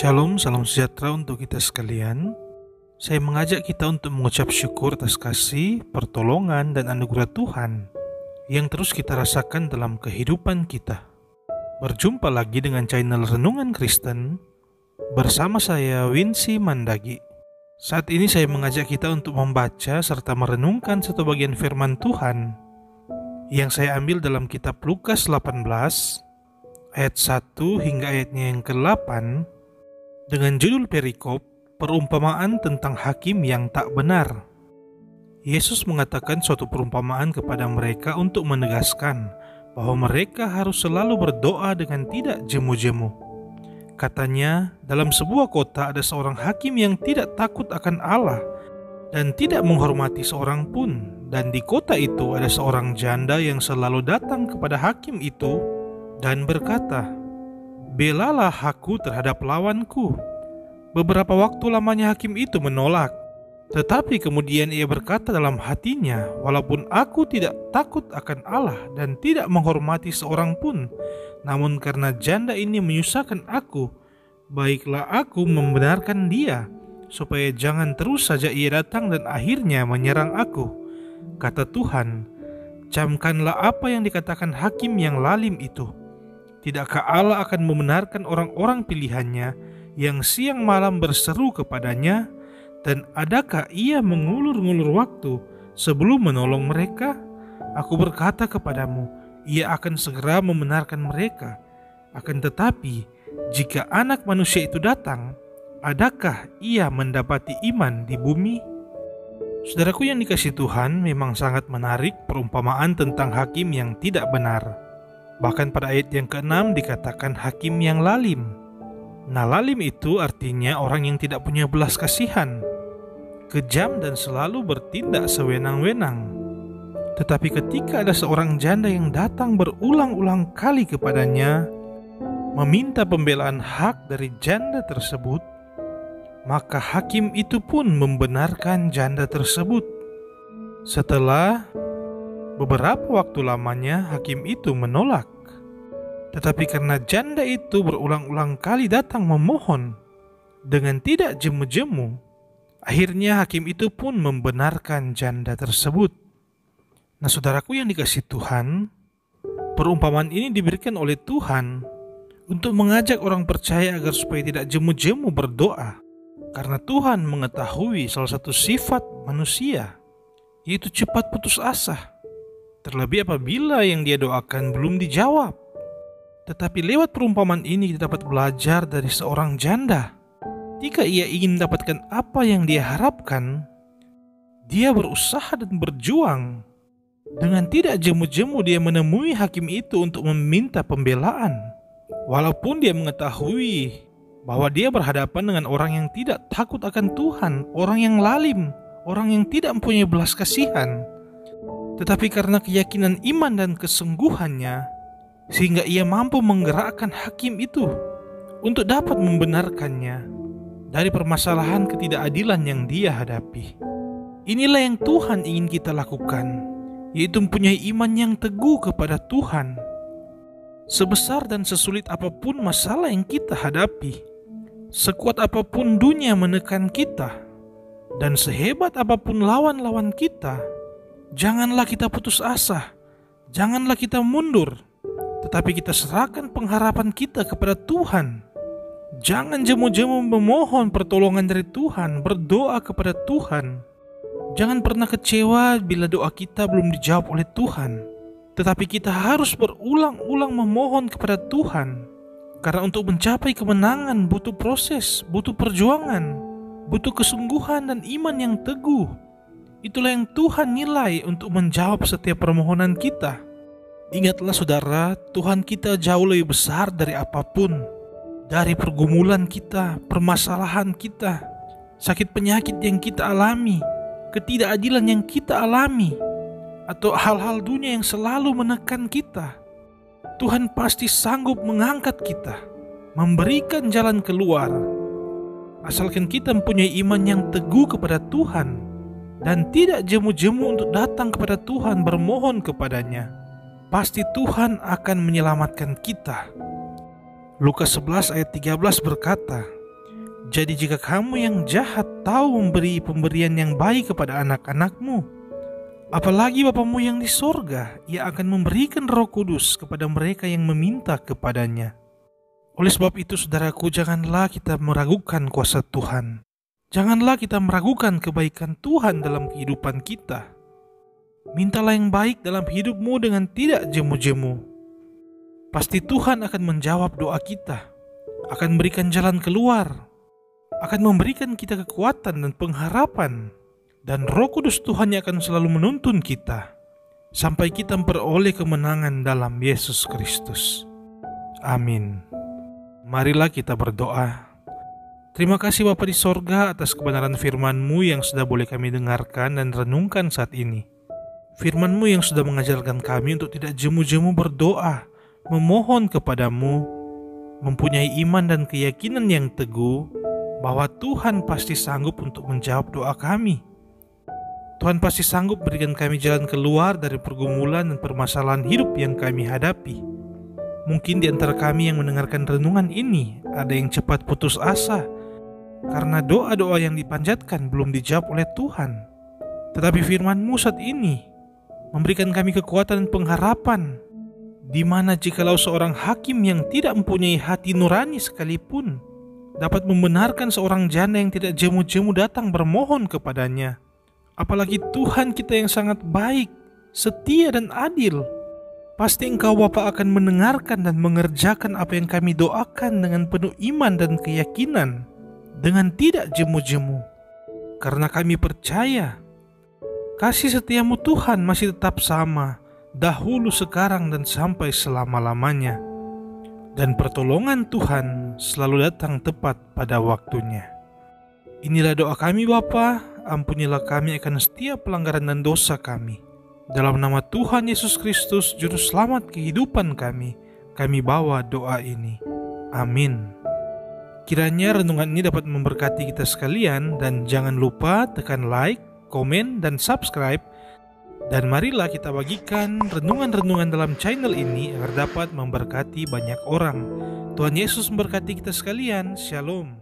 Shalom, salam sejahtera untuk kita sekalian. Saya mengajak kita untuk mengucap syukur atas kasih, pertolongan, dan anugerah Tuhan yang terus kita rasakan dalam kehidupan kita. Berjumpa lagi dengan channel Renungan Kristen bersama saya, Wincy Mandagi. Saat ini saya mengajak kita untuk membaca serta merenungkan satu bagian firman Tuhan yang saya ambil dalam kitab Lukas 18 ayat 1 hingga ayatnya yang ke-8 dengan judul perikop perumpamaan tentang hakim yang tak benar. Yesus mengatakan suatu perumpamaan kepada mereka untuk menegaskan bahwa mereka harus selalu berdoa dengan tidak jemu-jemu. Katanya, dalam sebuah kota ada seorang hakim yang tidak takut akan Allah dan tidak menghormati seorang pun. Dan di kota itu ada seorang janda yang selalu datang kepada hakim itu dan berkata, "Belalah aku terhadap lawanku." Beberapa waktu lamanya hakim itu menolak, tetapi kemudian ia berkata dalam hatinya, "Walaupun aku tidak takut akan Allah dan tidak menghormati seorang pun, namun karena janda ini menyusahkan aku, baiklah aku membenarkan dia, supaya jangan terus saja ia datang dan akhirnya menyerang aku." Kata Tuhan, "Camkanlah apa yang dikatakan hakim yang lalim itu. Tidakkah Allah akan membenarkan orang-orang pilihannya yang siang malam berseru kepadanya, dan adakah ia mengulur-ngulur waktu sebelum menolong mereka? Aku berkata kepadamu, ia akan segera membenarkan mereka. Akan tetapi, jika Anak Manusia itu datang, adakah ia mendapati iman di bumi?" Saudaraku yang dikasihi Tuhan, memang sangat menarik perumpamaan tentang hakim yang tidak benar. Bahkan pada ayat yang ke-6 dikatakan hakim yang lalim. Nah, lalim itu artinya orang yang tidak punya belas kasihan, kejam dan selalu bertindak sewenang-wenang. Tetapi ketika ada seorang janda yang datang berulang-ulang kali kepadanya, meminta pembelaan hak dari janda tersebut, maka hakim itu pun membenarkan janda tersebut. Setelah beberapa waktu lamanya, hakim itu menolak. Tetapi karena janda itu berulang-ulang kali datang memohon dengan tidak jemu-jemu, akhirnya hakim itu pun membenarkan janda tersebut. Nah, saudaraku yang dikasihi Tuhan, perumpamaan ini diberikan oleh Tuhan untuk mengajak orang percaya agar supaya tidak jemu-jemu berdoa. Karena Tuhan mengetahui salah satu sifat manusia, yaitu cepat putus asa. Terlebih apabila yang dia doakan belum dijawab. Tetapi lewat perumpamaan ini kita dapat belajar dari seorang janda. Jika ia ingin mendapatkan apa yang dia harapkan, dia berusaha dan berjuang. Dengan tidak jemu-jemu dia menemui hakim itu untuk meminta pembelaan. Walaupun dia mengetahui bahwa dia berhadapan dengan orang yang tidak takut akan Tuhan, orang yang lalim, orang yang tidak mempunyai belas kasihan. Tetapi karena keyakinan iman dan kesungguhannya, sehingga ia mampu menggerakkan hakim itu untuk dapat membenarkannya dari permasalahan ketidakadilan yang dia hadapi. Inilah yang Tuhan ingin kita lakukan, yaitu mempunyai iman yang teguh kepada Tuhan. Sebesar dan sesulit apapun masalah yang kita hadapi, sekuat apapun dunia menekan kita, dan sehebat apapun lawan-lawan kita, janganlah kita putus asa, janganlah kita mundur, tetapi kita serahkan pengharapan kita kepada Tuhan. Jangan jemu-jemu memohon pertolongan dari Tuhan, berdoa kepada Tuhan. Jangan pernah kecewa bila doa kita belum dijawab oleh Tuhan, tetapi kita harus berulang-ulang memohon kepada Tuhan. Karena untuk mencapai kemenangan butuh proses, butuh perjuangan, butuh kesungguhan dan iman yang teguh. Itulah yang Tuhan nilai untuk menjawab setiap permohonan kita. Ingatlah saudara, Tuhan kita jauh lebih besar dari apapun. Dari pergumulan kita, permasalahan kita, sakit penyakit yang kita alami, ketidakadilan yang kita alami, atau hal-hal dunia yang selalu menekan kita. Tuhan pasti sanggup mengangkat kita, memberikan jalan keluar, asalkan kita mempunyai iman yang teguh kepada Tuhan dan tidak jemu-jemu untuk datang kepada Tuhan bermohon kepadanya. Pasti Tuhan akan menyelamatkan kita. Lukas 11 ayat 13 berkata, Jadi jika kamu yang jahat tahu memberi pemberian yang baik kepada anak-anakmu, apalagi Bapamu yang di sorga, Ia akan memberikan Roh Kudus kepada mereka yang meminta kepadanya. Oleh sebab itu, saudaraku, janganlah kita meragukan kuasa Tuhan. Janganlah kita meragukan kebaikan Tuhan dalam kehidupan kita. Mintalah yang baik dalam hidupmu dengan tidak jemu-jemu. Pasti Tuhan akan menjawab doa kita, akan berikan jalan keluar, akan memberikan kita kekuatan dan pengharapan, dan Roh Kudus Tuhan yang akan selalu menuntun kita sampai kita memperoleh kemenangan dalam Yesus Kristus. Amin. Marilah kita berdoa. Terima kasih Bapa di sorga atas kebenaran firman-Mu yang sudah boleh kami dengarkan dan renungkan saat ini. Firman-Mu yang sudah mengajarkan kami untuk tidak jemu-jemu berdoa, memohon kepadamu, mempunyai iman dan keyakinan yang teguh bahwa Tuhan pasti sanggup untuk menjawab doa kami. Tuhan pasti sanggup berikan kami jalan keluar dari pergumulan dan permasalahan hidup yang kami hadapi. Mungkin di antara kami yang mendengarkan renungan ini ada yang cepat putus asa karena doa-doa yang dipanjatkan belum dijawab oleh Tuhan. Tetapi firman-Mu saat ini memberikan kami kekuatan dan pengharapan, di mana jikalau seorang hakim yang tidak mempunyai hati nurani sekalipun dapat membenarkan seorang janda yang tidak jemu-jemu datang bermohon kepadanya, apalagi Tuhan kita yang sangat baik, setia dan adil. Pasti Engkau Bapa akan mendengarkan dan mengerjakan apa yang kami doakan dengan penuh iman dan keyakinan, dengan tidak jemu-jemu. Karena kami percaya kasih setiamu Tuhan masih tetap sama, dahulu, sekarang, dan sampai selama-lamanya. Dan pertolongan Tuhan selalu datang tepat pada waktunya. Inilah doa kami Bapa, ampunilah kami akan setiap pelanggaran dan dosa kami. Dalam nama Tuhan Yesus Kristus, Juru Selamat kehidupan kami bawa doa ini. Amin. Kiranya renungan ini dapat memberkati kita sekalian, dan jangan lupa tekan like, komen, dan subscribe. Dan marilah kita bagikan renungan-renungan dalam channel ini agar dapat memberkati banyak orang. Tuhan Yesus memberkati kita sekalian. Shalom.